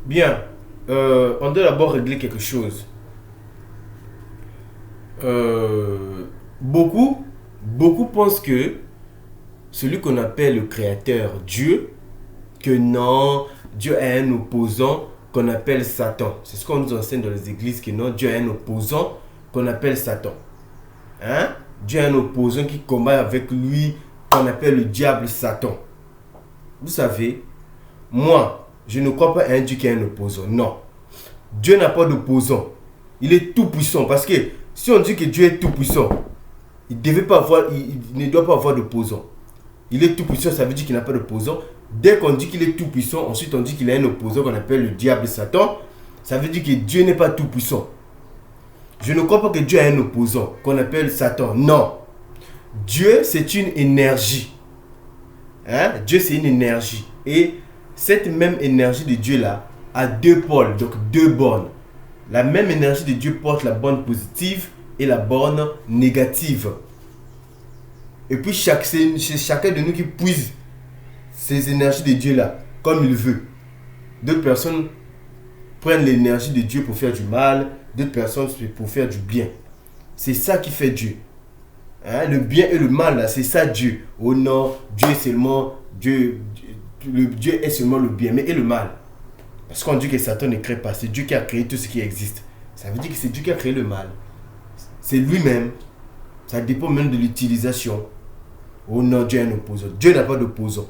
Bien, on doit d'abord régler quelque chose. Beaucoup pensent que celui qu'on appelle le créateur, Dieu, que non, Dieu a un opposant qu'on appelle Satan. C'est ce qu'on nous enseigne dans les églises, que non, Dieu a un opposant qu'on appelle Satan. Hein? Dieu a un opposant qui combat avec lui, qu'on appelle le diable Satan. Vous savez, moi, je ne crois pas à un Dieu qui a un opposant. Non. Dieu n'a pas d'opposant. Il est tout puissant. Parce que si on dit que Dieu est tout puissant, il ne doit pas avoir d'opposant. Il est tout puissant, ça veut dire qu'il n'a pas d'opposant. Dès qu'on dit qu'il est tout puissant, ensuite on dit qu'il a un opposant qu'on appelle le diable Satan, ça veut dire que Dieu n'est pas tout puissant. Je ne crois pas que Dieu a un opposant qu'on appelle Satan. Non. Dieu, c'est une énergie. Hein? Dieu, c'est une énergie. Et cette même énergie de Dieu-là a deux pôles, donc deux bornes. La même énergie de Dieu porte la borne positive et la borne négative. Et puis c'est chacun de nous qui puise ces énergies de Dieu-là comme il veut. D'autres personnes prennent l'énergie de Dieu pour faire du mal, d'autres personnes pour faire du bien. C'est ça qui fait Dieu. Hein? Le bien et le mal, là, c'est ça Dieu. Oh non, Dieu est seulement Dieu est seulement le bien, mais et le mal. Parce qu'on dit que Satan ne crée pas, c'est Dieu qui a créé tout ce qui existe. Ça veut dire que c'est Dieu qui a créé le mal. C'est lui-même. Ça dépend même de l'utilisation. Oh non, Dieu a un opposant. Dieu n'a pas d'opposant.